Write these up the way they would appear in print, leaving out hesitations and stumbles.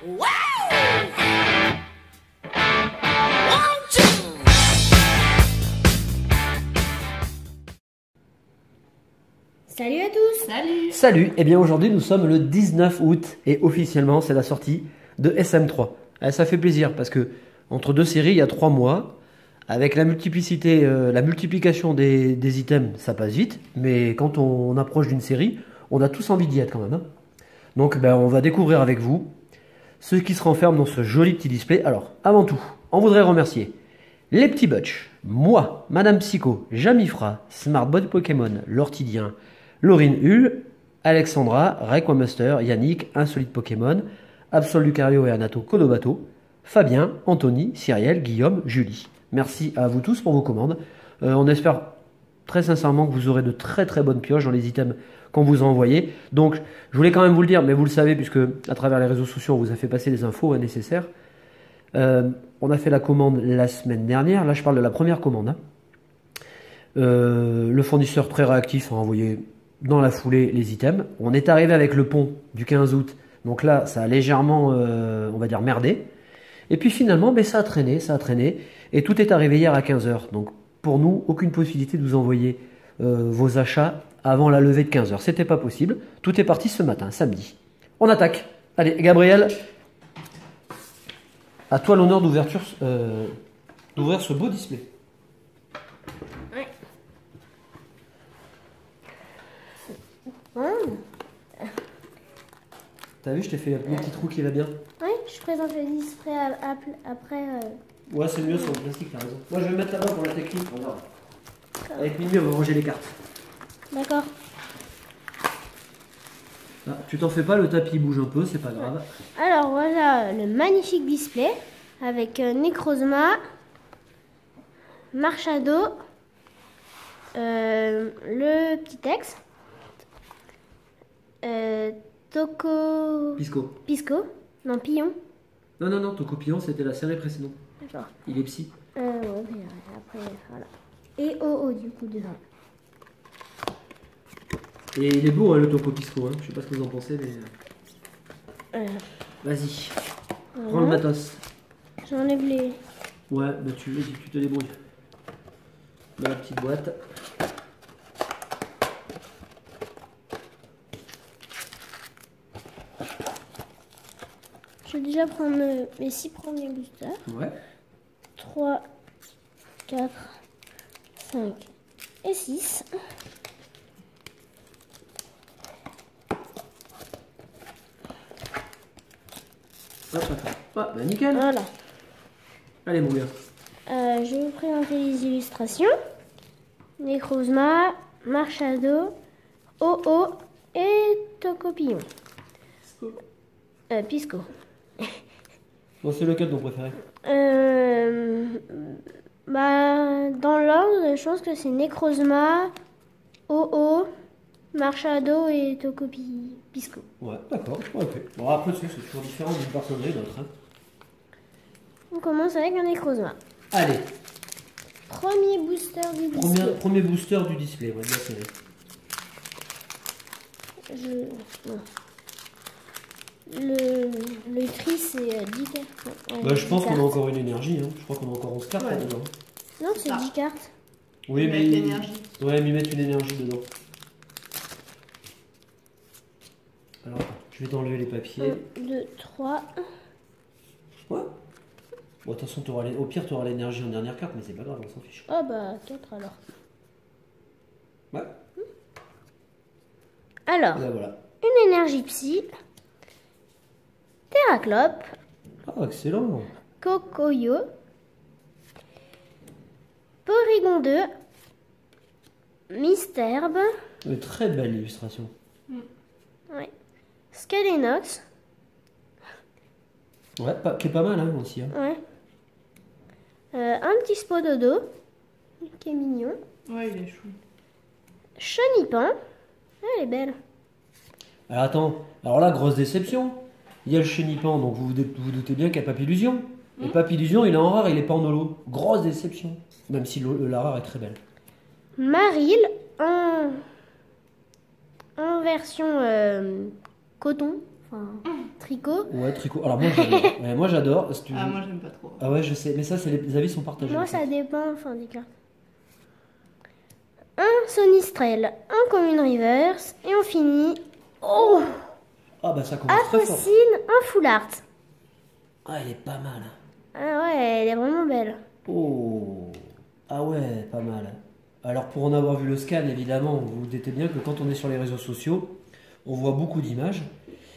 Salut à tous. Salut. Salut, et bien aujourd'hui nous sommes le 19 août et officiellement c'est la sortie de SM3. Ça fait plaisir parce que entre deux séries il y a 3 mois, avec la multiplicité, la multiplication des items ça passe vite, mais quand on approche d'une série, on a tous envie d'y être quand même. Hein. Donc on va découvrir avec vous ce qui se renferme dans ce joli petit display. Alors avant tout, on voudrait remercier les petits Butch, moi, Madame Psycho, Jamifra, Smartbot Pokémon, Lortidien, Laurine Hull, Alexandra, Rayquamaster, Yannick, Insolite Pokémon, Absol Lucario et Anato Kodobato, Fabien, Anthony, Cyriel, Guillaume, Julie. Merci à vous tous pour vos commandes. On espère très sincèrement que vous aurez de très très bonnes pioches dans les items qu'on vous a envoyés. Donc je voulais quand même vous le dire, mais vous le savez puisque à travers les réseaux sociaux on vous a fait passer les infos nécessaires. On a fait la commande la semaine dernière. Là je parle de la première commande. Hein. Le fournisseur très réactif a envoyé dans la foulée les items. On est arrivé avec le pont du 15 août. Donc là, ça a légèrement, on va dire, merdé. Et puis finalement, ça a traîné, ça a traîné. Et tout est arrivé hier à 15 h. Donc pour nous, aucune possibilité de vous envoyer vos achats avant la levée de 15 h. C'était pas possible. Tout est parti ce matin, samedi. On attaque. Allez, Gabriel, à toi l'honneur d'ouvrir ce beau display. T'as vu, je t'ai fait un petit trou qui va bien. Oui, je présente le display après. Ouais, c'est mieux sur le plastique, t'as raison. Moi, je vais me mettre là-bas pour la technique, regarde. Avec Mimi, on va ranger les cartes. D'accord. Ah, tu t'en fais pas, le tapis bouge un peu, c'est pas grave. Alors voilà le magnifique display avec Necrozma, Marshado, le petit texte. Toco... Pisco. Non, Pillon. Non, Tocopillon, c'était la série précédente. D'accord. Il est psy. Ouais, mais après, voilà. Et OO, du coup, dedans. Et il est beau, hein, le Tocopisco. Hein. Je sais pas ce que vous en pensez, mais... Vas-y. Prends le matos. J'enlève les... Ouais, tu te débrouilles. Dans la petite boîte. Je vais déjà prendre mes 6 premiers boosters. Ouais. 3, 4, 5 et 6. Hop. Ah, bah nickel. Voilà. Allez, mon gars. Je vais vous présenter les illustrations. Necrozma, Marshado, OO et Tocopillon. Pisco. Bon, c'est lequel ton préféré? Dans l'ordre, je pense que c'est Necrozma, OO, Marshado et Pisco. Ouais, d'accord, ok. Bon, après, c'est toujours différent d'une personne à une autre. Hein. On commence avec un Necrozma. Allez. Premier booster du display. Premier booster du display, ouais, de la série. Le tri, c'est 10 cartes. Bah, je pense qu'on a encore une énergie. Hein. Je crois qu'on a encore 11 cartes dedans. Non, c'est 10 cartes. Oui, mais l'énergie. Ouais, mais ils mettent une énergie dedans. Alors, je vais t'enlever les papiers. 1, 2, 3. Ouais. Bon, de toute façon, au pire, tu auras l'énergie en dernière carte, mais c'est pas grave, on s'en fiche. Oh, 4 alors. Ouais. Alors, Et là, voilà. une énergie psy. Terraclope. Ah, excellent. Cocoyo. Porygon 2. Misterbe. Une très belle illustration. Ouais. Scalenox. Ouais, qui est pas mal hein, aussi. Hein. Ouais. Un petit Spododo. Qui est mignon. Ouais, il est chou. Chenipan. Elle est belle. Alors attends, alors là, grosse déception. Il y a le Chenipan, donc vous vous doutez bien qu'il n'y a Papillusion. Et Papillusion, il est en rare, il est pas en holo. Grosse déception. Même si la rare est très belle. Maril en version coton. Enfin, tricot. Ouais, tricot. Alors moi j'adore. Ouais, moi j'adore. Si tu Ah, veux. moi j'aime pas trop. Ah ouais, je sais. Mais ça, les avis sont partagés. Moi, en fait. ça dépend, enfin, des cartes. Un Sonistrel, un Commune Reverse, et on finit. Oh! Ah bah ça commence très fort. Afocine, un Full Art. Ah, elle est pas mal. Ah ouais, elle est vraiment belle. Oh. Ah ouais, pas mal. Alors pour en avoir vu le scan, évidemment, vous vous doutez bien que quand on est sur les réseaux sociaux, on voit beaucoup d'images.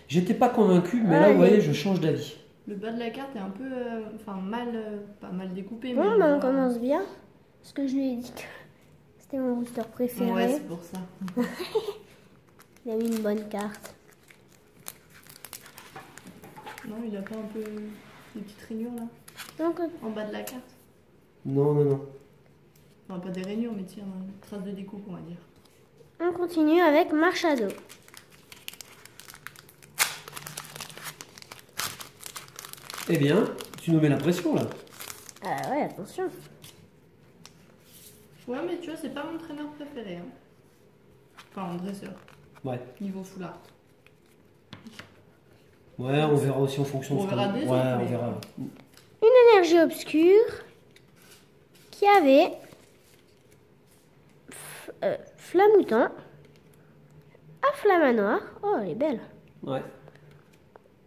J'étais pas convaincu, mais là, vous voyez, je change d'avis. Le bas de la carte est un peu. Enfin, mal. Pas mal découpé. Bon, mais bah, on commence bien. Parce que je lui ai dit que c'était mon booster préféré. Ouais, c'est pour ça. Il a mis une bonne carte. Non, il a pas un peu. Des petites rainures là Donc, en bas de la carte. Non, non, non. Enfin, pas des rainures, mais tiens, une trace de découpe, on va dire. on continue avec Marchado. Eh bien, tu nous mets la pression là. Ah ouais, attention. Ouais, mais tu vois, c'est pas mon traîneur préféré. Hein. Enfin, en dresseur. Ouais. Niveau full art. Ouais, on verra aussi en fonction On de ce verra qu'on- des Ouais, autres, on mais- verra. Une énergie obscure qui avait Flamoutant, un Flamanoir. Oh, elle est belle. Ouais.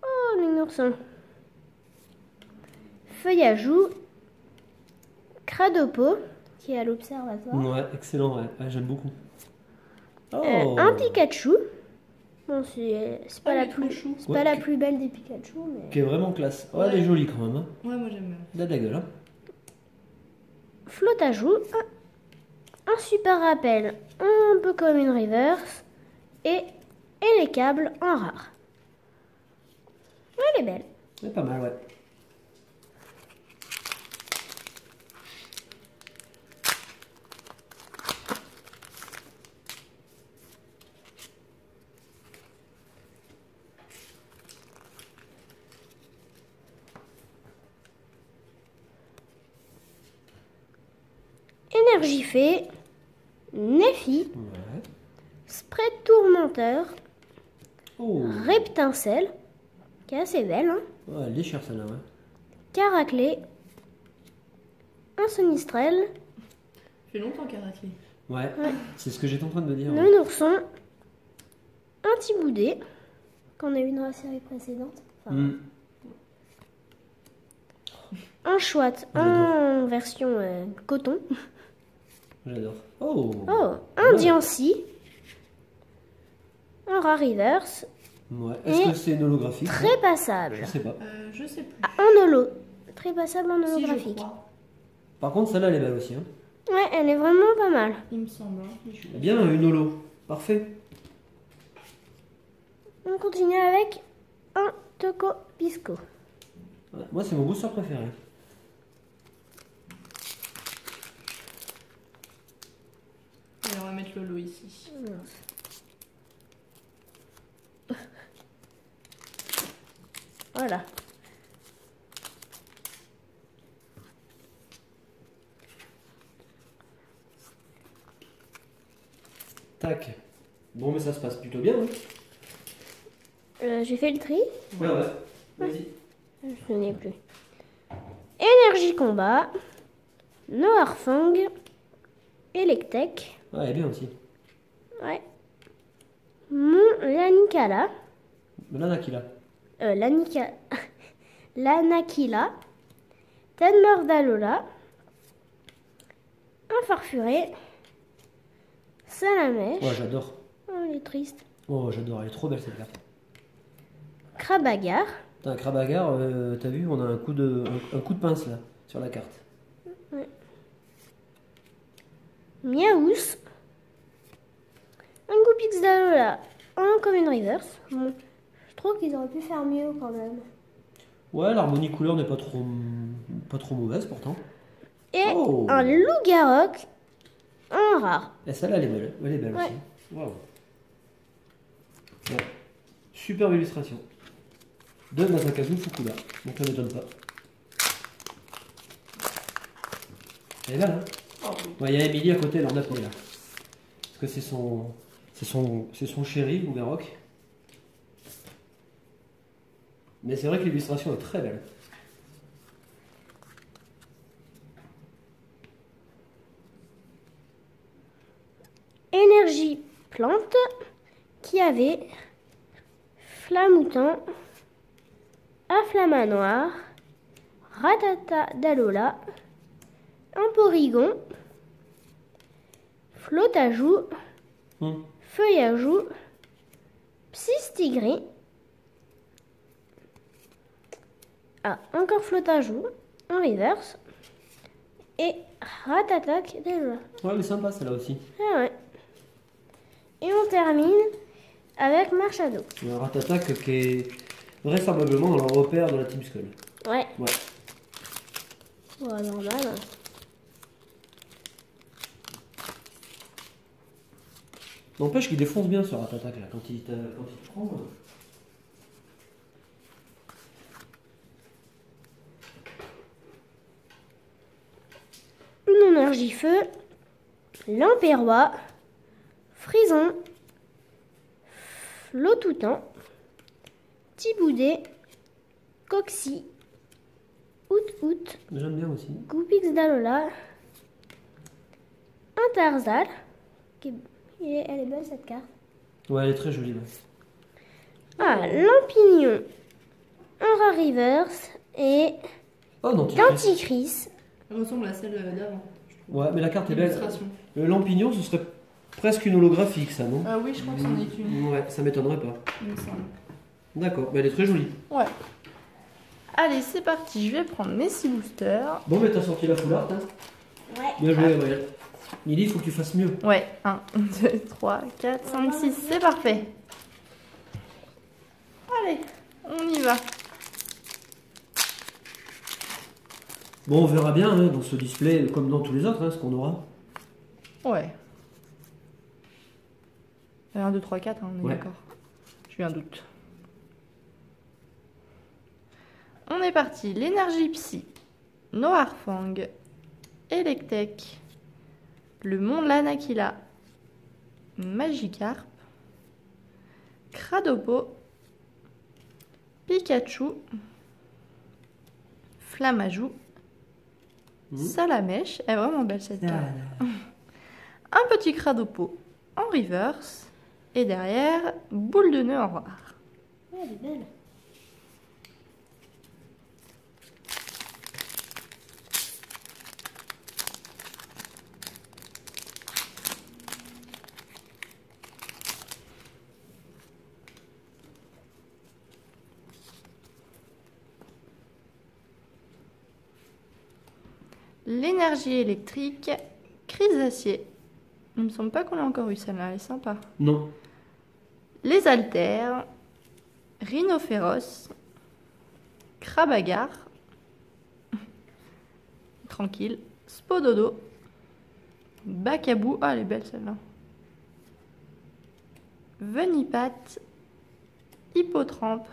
Oh, le ourson. Feuillajou, Cradopo, qui est à l'observatoire. Ouais, excellent, ouais. Ouais, j'aime beaucoup. Oh. Un Pikachu. Bon, c'est pas, Ah, la il est trop plus, chou. c'est Ouais, pas la qui- plus belle des Pikachu, mais... Qui est vraiment classe. Ouais, Ouais. elle est jolie quand même. Hein. Ouais, moi j'aime bien. Elle a de la gueule. Hein. Flotajou, un super rappel, un peu comme une reverse, et les câbles en rare. Elle est belle. C'est pas mal, ouais. Énergie fée, Nephi, Ouais. spread tourmenteur, Oh. Reptincelle, qui est assez belle, hein, Ouais, elle déchire celle-là, ouais. Caraclé, un Sonistrel, Ça fait longtemps qu'elle a raclé. Ouais, c'est ce que j'étais en train de me dire. le ourson, un Tiboudé, qu'on a eu dans la série précédente, enfin, Hmm. un Chouette en version coton, J'adore. Oh. oh, un Ouais. Diancie, un Rariverse, Ouais. Est-ce Et que c'est une holographique? très passable, Je sais pas. Je sais plus. en holo, très passable en Si, je holographique. crois. Par contre, celle-là, elle est belle aussi. Hein. Ouais, elle est vraiment pas mal. Il me semble. Hein. Mais je suis- Eh bien, une holo. Parfait. On continue avec un Toco Pisco. Ouais, moi, c'est mon booster préféré. Et on va mettre le lot ici. Voilà. Tac. Bon, mais ça se passe plutôt bien. Hein. J'ai fait le tri. Ouais, ouais. Vas-y. Je n'ai plus. Énergie combat. Noirfang. Electek. Ouais, elle est bien aussi. Ouais. Mon Lanicala. Là, qui là. Lanica... Lanakila. Tenmordalola. Un Farfuré. Salamèche. Ouais, j'adore. Oh, elle est triste. Oh, j'adore. Elle est trop belle cette carte. Krabagar. Putain, Krabagar, t'as vu, on a un coup de pince là, sur la carte. Miaous. Un Goupix d'Alola. Un Common Reverse. Bon, je trouve qu'ils auraient pu faire mieux quand même. Ouais, l'harmonie couleur n'est pas trop mauvaise pourtant. Et Oh. un Loup-Garok. Un rare. Et celle-là, elle est belle. Elle est belle Ouais. aussi. Waouh. Ouais. Superbe illustration. De Masakazu Fukula. Donc ça ne m'étonne pas. Elle est belle, hein. Oh, oui. Ouais, il y a Emily à côté, elle en a pris là. Parce que c'est son chéri, Loup-Garok. Mais c'est vrai que l'illustration est très belle. Énergie plante qui avait Flamoutant, Afflamanoir, Ratata d'Alola, un Porygon, Flotajou, Feuillajou, Psystigris, encore Flotajou en reverse et Ratatac d'Alola. Ouais, elle est sympa celle-là aussi. Ah ouais. Et on termine avec Marshado. Un Ratatac qui est vraisemblablement dans le repère de la Team Skull. Ouais. Ouais. Ouais, normal. N'empêche qu'il défonce bien ce Ratatac là, quand il te prend. Une énergie feu, Lampérois, Frison, Flotoutan, Tiboudet, Coxy, Out, J'aime bien aussi. Goupix d'Alola, un Tarzal. Elle est belle cette carte. Ouais, elle est très jolie. Ouais. Lampignon, un Rariverse et Oh non, Canticris. Elle ressemble à celle d'avant. Ouais, mais la carte est belle. L'illustration. Le Lampignon, ce serait presque une holographique, ça, non? Ah oui, je crois que c'en est une. Ouais, ça m'étonnerait pas. Il me semble. D'accord, mais elle est très jolie. Ouais. Allez, c'est parti. Je vais prendre mes 6 boosters. Bon, mais t'as sorti la foulard, hein? Ouais. Bien joué, ouais. Lily, il faut que tu fasses mieux. Ouais, 1, 2, 3, 4, 5, 6, c'est parfait. Allez, on y va. Bon, on verra bien hein, dans ce display, comme dans tous les autres, hein, ce qu'on aura. Ouais. 1, 2, 3, 4, on est Ouais. d'accord. J'ai eu un doute. On est parti. L'énergie psy, Noirfang, Electek, le monde Lanakila, Magikarp, Cradopo, Pikachu, Flamajou, Salamèche, elle est vraiment belle cette carte. Un petit Cradopo en reverse et derrière boule de nœud en rare. Ouais, elle est belle. L'énergie électrique, Chrysacier. Il me semble pas qu'on a encore eu celle-là, elle est sympa. Non. Les altères, Rhinophéros, Krabagar, tranquille, Spododo, Bacabou, ah elle est belle celle-là, Venipat, Hippotrampe,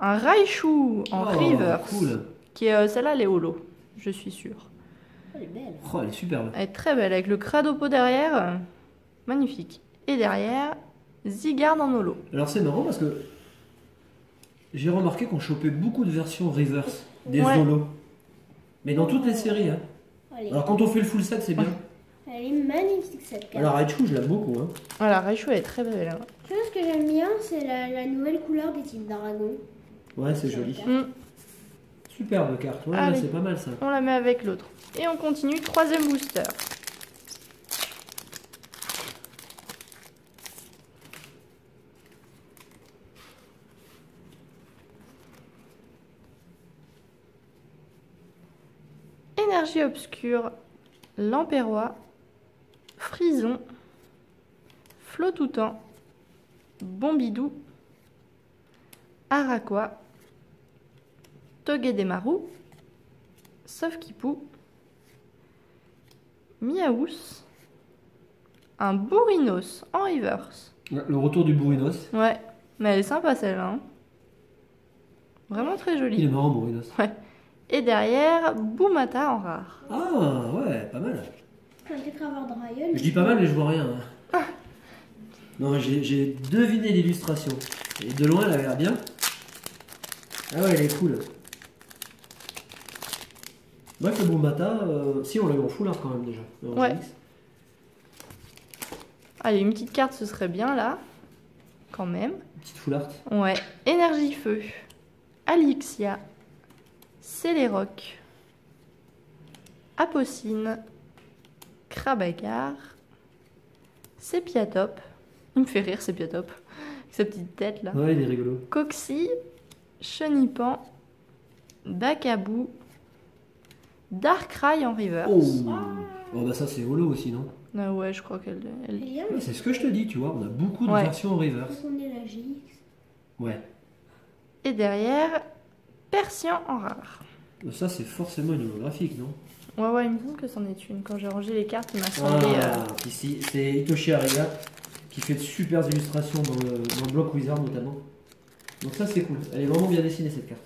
un Raichu en Oh, reverse, cool. qui est celle-là elle est holo, je suis sûre. Elle est belle. Oh, elle est superbe. Elle est très belle avec le Cradopo derrière, magnifique. Et derrière, Zygarde en holo. Alors c'est marrant parce que j'ai remarqué qu'on chopait beaucoup de versions reverse des Ouais. holos. Mais dans toutes les séries. Hein. Elle est, Alors quand on fait le full set, c'est bien. elle est magnifique cette carte. Alors Raichu, je l'aime beaucoup. Hein. Voilà, Raichu elle est très belle. Hein. Tu vois ce que j'aime bien, c'est la nouvelle couleur des types dragons. Ouais, c'est joli. Mm. Superbe carte. Ouais, Allez. c'est pas mal ça. On la met avec l'autre. Et on continue, troisième booster. Énergie obscure, Lampérois, Frison, Flotoutan, Bombidou, Araquois, Togedemaru, Sofkipou, Miaous, un Bourrinos en reverse. Le retour du Bourrinos. Ouais, mais elle est sympa celle-là. Hein. Vraiment très Il est jolie. marrant, Bourrinos. Ouais. Et derrière, Boumata en rare. Ah, ouais, pas mal. Peut-être avoir Dragon. Je dis pas mal, mais je vois rien. Non, j'ai deviné l'illustration. Et de loin, elle a l'air bien. Ah ouais, elle est cool. Bref, le Bombata, si on l'a eu en full art quand même déjà. En Ouais. GX. Allez, une petite carte, ce serait bien là. Quand même. Petite full art. Ouais. Énergie feu. Alixia. Céléroc. Apocine. Krabagar. Sépiatop. Il me fait rire, Sépiatop. Avec sa petite tête là. Ouais, il est rigolo. Coxy. Chenipan. Bakabou. Darkrai en reverse. Oh. Oh bah ça c'est holo aussi, non? Ah ouais, je crois qu'elle... elle- Bien, Ouais, c'est ce que je te dis, tu vois, on a beaucoup de Ouais. versions en reverse. on est la GX. Ouais. Et derrière, Persian en rare. Ça c'est forcément une holographique, non? Ouais, il me semble que c'en est une. Quand j'ai rangé les cartes, il m'a semblé... Ici, c'est Hitoshi Ariga qui fait de super illustrations dans le bloc Wizard notamment. Donc ça c'est cool. Elle est vraiment bien dessinée cette carte.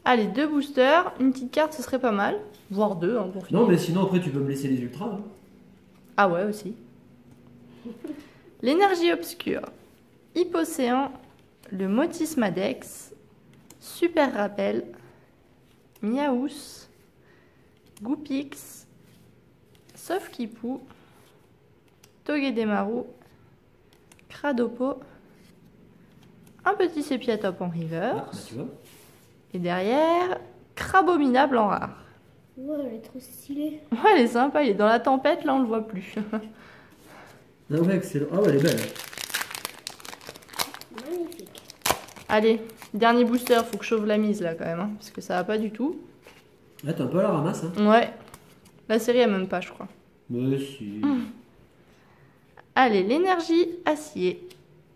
Allez, 2 boosters. Une petite carte, ce serait pas mal. Voire 2, hein, pour finir. Non mais sinon après tu peux me laisser les ultras. Hein. Ah ouais, aussi. L'énergie obscure. Hypocéan. Le Motis Madex. Super Rappel. Miaous. Goupix. Sofkipou. Togedemaru. Cradopo. Un petit Sépiatop en Ah, reverse. bah, tu vois. Et derrière, Crabominable en rare. Ouais, elle est trop stylée. Ouais, elle est sympa, il est dans la tempête, là on le voit plus. Ah ouais, excellent. Ah ouais, elle est belle. Magnifique. Allez, dernier booster, faut que je sauve la mise là quand même, hein, parce que ça va pas du tout. Là t'es un peu à la ramasse. Hein. Ouais, la série a même pas, je crois. Mais si. Allez, l'énergie acier,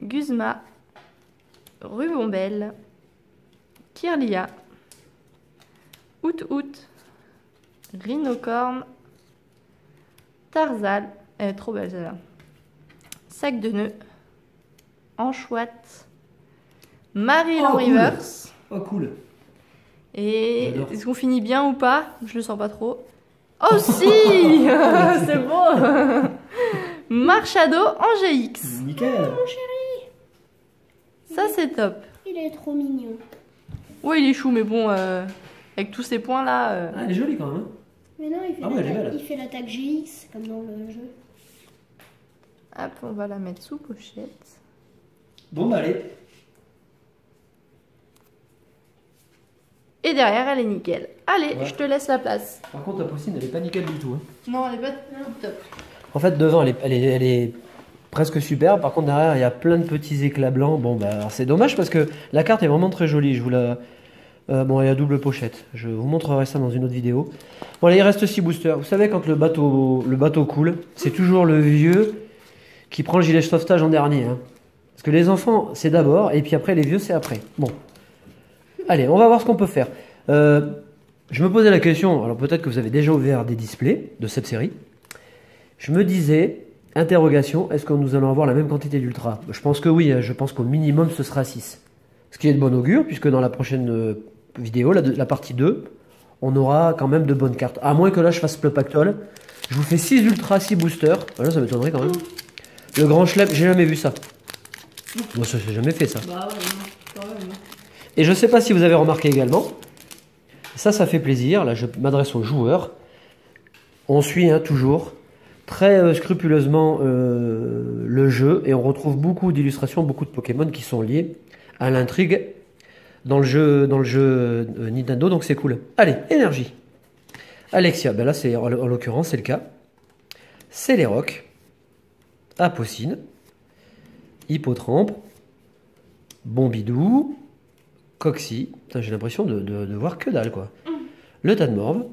Guzma, Rubombelle, Kirlia, Out, Rhinocorn, Tarzal, elle est trop belle celle-là, Sac de nœuds, Anchouette, Maril Oh, en cool. reverse. Oh cool. Et J'adore. est-ce qu'on finit bien ou pas? Je le sens pas trop. Oh si c'est bon. Marchado en GX. Nickel. Mon chéri, Ça c'est top. il est trop mignon. Ouais, il est chou, mais bon, avec tous ces points là. Ah, elle est jolie quand même. Hein. Mais non, il fait Ah ouais, elle est l'attaque- belle. il fait l'attaque GX, comme dans le jeu. Hop, on va la mettre sous pochette. Bon bah allez. Et derrière, elle est nickel. Allez, Ouais. je te laisse la place. Par contre la poussine elle est pas nickel du tout. Hein. Non, elle est pas top. En fait devant elle est presque super. Par contre derrière il y a plein de petits éclats blancs. Bon bah alors, c'est dommage parce que la carte est vraiment très jolie. Je vous la... bon elle est à double pochette. Je vous montrerai ça dans une autre vidéo. Bon là il reste 6 boosters. Vous savez quand le bateau coule, c'est toujours le vieux qui prend le gilet de sauvetage en dernier. Hein. Parce que les enfants c'est d'abord et puis après les vieux c'est après. Bon. Allez, on va voir ce qu'on peut faire. Je me posais la question, alors peut-être que vous avez déjà ouvert des displays de cette série. Je me disais, interrogation, est-ce que nous allons avoir la même quantité d'ultra? Je pense que oui, je pense qu'au minimum ce sera 6. Ce qui est de bon augure, puisque dans la prochaine vidéo, la partie 2, on aura quand même de bonnes cartes. À moins que là je fasse le pactole. Je vous fais 6 ultra, 6 boosters. Voilà, ça m'étonnerait quand même. Le grand chelem, j'ai jamais vu ça. Moi, ça s'est jamais fait ça. Bah ouais, non, quand même. Et je ne sais pas si vous avez remarqué également, ça fait plaisir, là je m'adresse aux joueurs, on suit toujours très scrupuleusement le jeu et on retrouve beaucoup d'illustrations, beaucoup de Pokémon qui sont liés à l'intrigue dans le jeu Nintendo, donc c'est cool. Allez, énergie. Alexia, ben là c'est en l'occurrence c'est le cas. Céléroc, Apocine, Hippotrampe, Bombidou, Coxy, putain, j'ai l'impression de voir que dalle quoi. Le Tadmorve,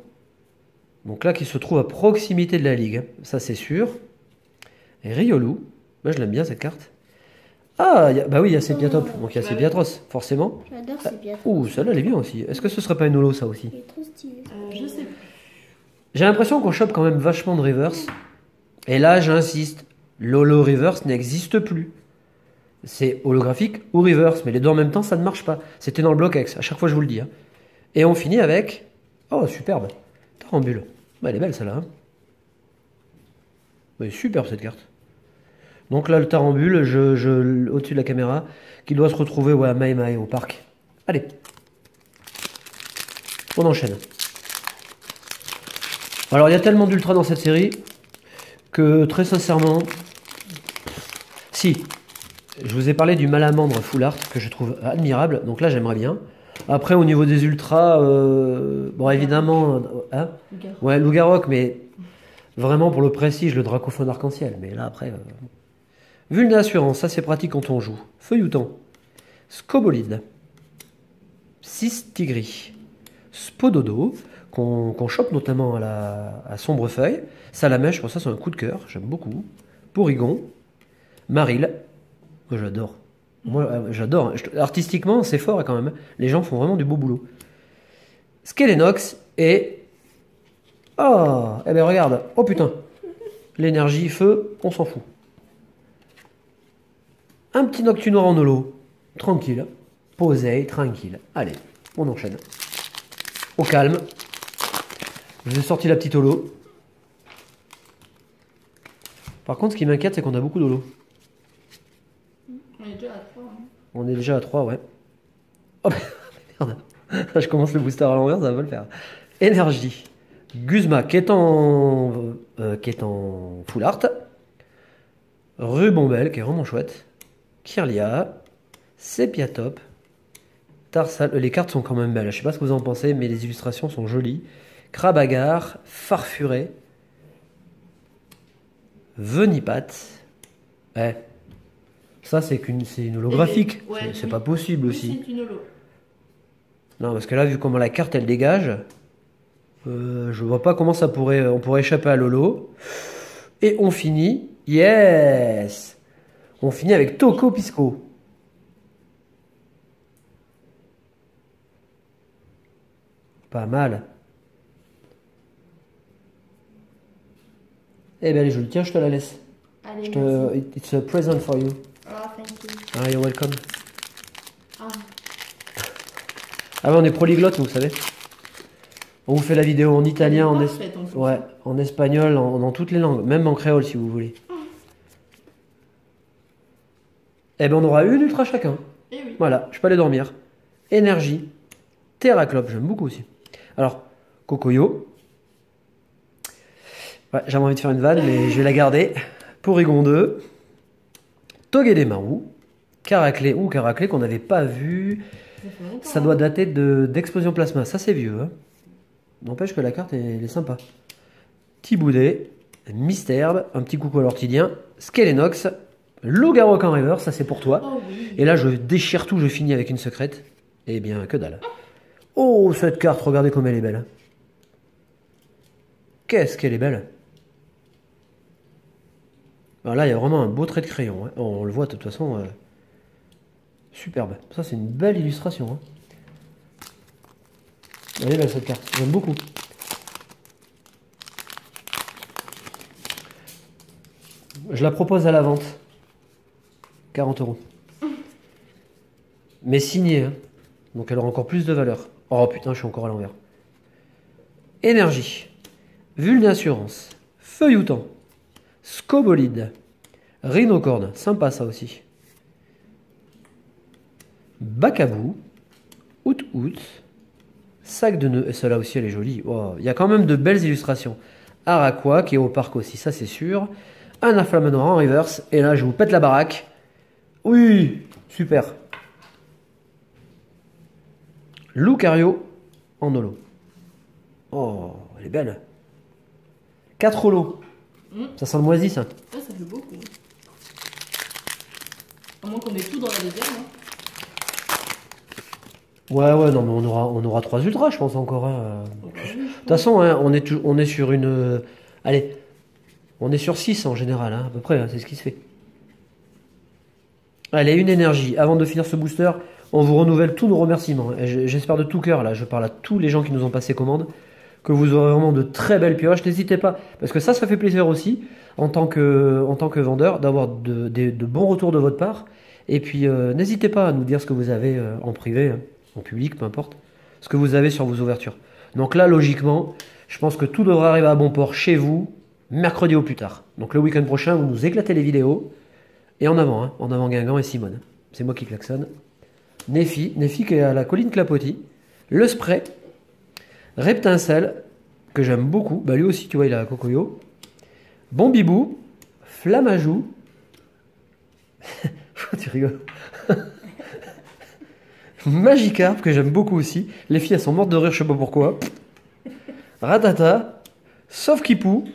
donc là qui se trouve à proximité de la ligue, hein, ça c'est sûr. Et Riolu, moi je l'aime bien cette carte. Ah, bah oui, il y a Sépiatop, donc il y a Sépiatros, forcément. J'adore ces pièces. Ouh, celle-là elle est bien aussi. Est-ce que ce serait pas une holo ça aussi? Il est trop stylé. Je sais plus. J'ai l'impression qu'on chope quand même vachement de reverse. Et là j'insiste, l'holo reverse n'existe plus. C'est holographique ou reverse, mais les deux en même temps, ça ne marche pas. C'était dans le bloc X, à chaque fois je vous le dis. Hein. Et on finit avec... Oh, superbe. Tarambule. Bah, elle est belle celle-là. Hein. Elle est superbe cette carte. Donc là, le Tarambule, au-dessus de la caméra, qui doit se retrouver à Maïmaï, au parc. Allez. On enchaîne. Alors, il y a tellement d'ultra dans cette série que, très sincèrement... Si, je vous ai parlé du Malamandre Full Art que je trouve admirable. Donc là, j'aimerais bien. Après, au niveau des ultras, bon, évidemment... Hein, ouais, Lougarok, mais vraiment pour le prestige, le Dracophone arc-en-ciel. Mais là, après... Vulne d'assurance, ça c'est pratique quand on joue. Feuillouton. Scobolide. Tigris. Spododo, qu'on chope notamment à Sombrefeuille. Salamèche, pour ça c'est un coup de cœur, j'aime beaucoup. Porygon. Maril. Moi j'adore. Moi j'adore. Artistiquement c'est fort quand même. Les gens font vraiment du beau boulot. Skelenox et... Oh, eh ben regarde. Oh putain. L'énergie, feu, on s'en fout. Un petit Noctunoir en holo. Tranquille. Posé, tranquille. Allez, on enchaîne. Au calme. Je vous ai sorti la petite holo. Par contre, ce qui m'inquiète, c'est qu'on a beaucoup d'holo. On est déjà à 3. Hein. On est déjà à 3, ouais. Oh merde. Je commence le booster à l'envers, ça va pas le faire. Énergie. Guzma, qui est en full art. Rubombelle, qui est vraiment chouette. Kirlia. Sepiatop. Tarsal. Les cartes sont quand même belles. Je sais pas ce que vous en pensez, mais les illustrations sont jolies. Crabagar. Farfuré. Venipat. Ouais. Ça, c'est une holographique. Ouais, c'est pas possible aussi. C'est une holo. Non, parce que là, vu comment la carte elle dégage, je vois pas comment on pourrait échapper à Lolo. Et on finit. Yes! On finit avec Toco Pisco. Pas mal. Eh bien, allez, je le tiens, je te la laisse. Allez, It's a present for you. Oh, thank you. Ah, you're welcome. Ah. Ah ouais, on est polyglotte, vous savez. On vous fait la vidéo en italien, Ouais. en espagnol, dans toutes les langues, même en créole si vous voulez. Eh ben on aura une ultra chacun. Et oui. Voilà, je peux aller dormir. Énergie. Terraclope, j'aime beaucoup aussi. Alors, Cocoyo. Ouais, j'avais envie de faire une vanne, mais je vais la garder. Porygon 2. Togedemaru. Caraclé. Caraclé qu'on n'avait pas vu. Ça doit dater d'Explosion Plasma. Ça, c'est vieux. Hein. N'empêche que la carte elle est sympa. Tiboudet. Mystère. Un petit coucou à l'ortidien. Skelenox. Lougarok en river. Ça, c'est pour toi. Oh, oui. Et là, je déchire tout. Je finis avec une secrète. Eh bien, que dalle. Oh, cette carte. Regardez comme elle est belle. Qu'est-ce qu'elle est belle. Alors là, il y a vraiment un beau trait de crayon. Hein. On le voit de toute façon. Superbe. Ça, c'est une belle illustration. Hein. Elle est belle cette carte. J'aime beaucoup. Je la propose à la vente. 40 €. Mais signée. Hein. Donc elle aura encore plus de valeur. Oh putain, je suis encore à l'envers. Énergie. Vulne d'assurance. Feuillouton. Scobolide. Rhinocorne. Sympa ça aussi. Bacabou. Out. Sac de nœuds. Et celle-là aussi elle est jolie. Oh, il y a quand même de belles illustrations. Araqua qui est au parc aussi, ça c'est sûr. Un Afflamanor en reverse. Et là je vous pète la baraque. Oui, super. Lucario en holo. Oh, elle est belle. 4 holos. Ça sent le moisi, ça. Ça fait beaucoup. À moins qu'on ait tout dans la deuxième. Hein. Ouais, non, mais on aura 3 ultras, je pense encore. Hein. De toute façon, hein, on est sur une... allez, on est sur 6 en général, hein, à peu près, hein, c'est ce qui se fait. Allez, une énergie. Avant de finir ce booster, on vous renouvelle tous nos remerciements. J'espère de tout cœur, là, je parle à tous les gens qui nous ont passé commande, que vous aurez vraiment de très belles pioches. N'hésitez pas, parce que ça fait plaisir aussi, en tant que vendeur, d'avoir de bons retours de votre part. Et puis, n'hésitez pas à nous dire ce que vous avez en privé, hein, en public, peu importe, ce que vous avez sur vos ouvertures. Donc là, logiquement, je pense que tout devrait arriver à bon port chez vous, mercredi au plus tard. Donc le week-end prochain, vous nous éclatez les vidéos. Et en avant Guingamp et Simone. C'est moi qui klaxonne. Nefi qui est à la colline Clapotis. Le spray. Reptincelle, que j'aime beaucoup. Bah lui aussi, tu vois, il a Cocoyo. Bon Bibou. Flamajou. Tu rigoles. Magikarp, que j'aime beaucoup aussi. Les filles, elles sont mortes de rire, je sais pas pourquoi. Ratata. Sauf-Kipou.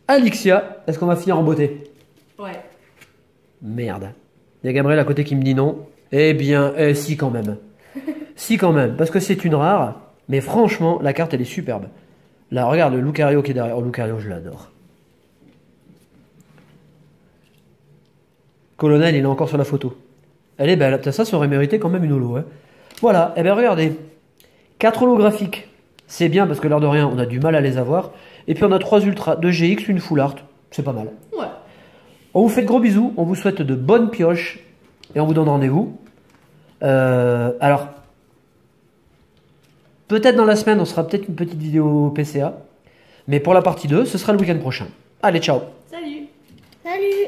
Alixia. Est-ce qu'on va finir en beauté? Ouais. Merde. Il y a Gabriel à côté qui me dit non. Eh bien, si quand même. Si quand même, parce que c'est une rare. Mais franchement, la carte, elle est superbe. Là, regarde le Lucario qui est derrière. Oh, Lucario, je l'adore. Colonel, il est encore sur la photo. Elle est belle. Ça aurait mérité quand même une holo. Hein. Voilà. Eh bien, regardez. 4 holographiques. C'est bien parce que l'air de rien, on a du mal à les avoir. Et puis, on a 3 ultras, 2 GX, une full art. C'est pas mal. Ouais. On vous fait de gros bisous. On vous souhaite de bonnes pioches. Et on vous donne rendez-vous. Alors, peut-être dans la semaine, on sera peut-être une petite vidéo PCA. Mais pour la partie 2, ce sera le week-end prochain. Allez, ciao. Salut. Salut!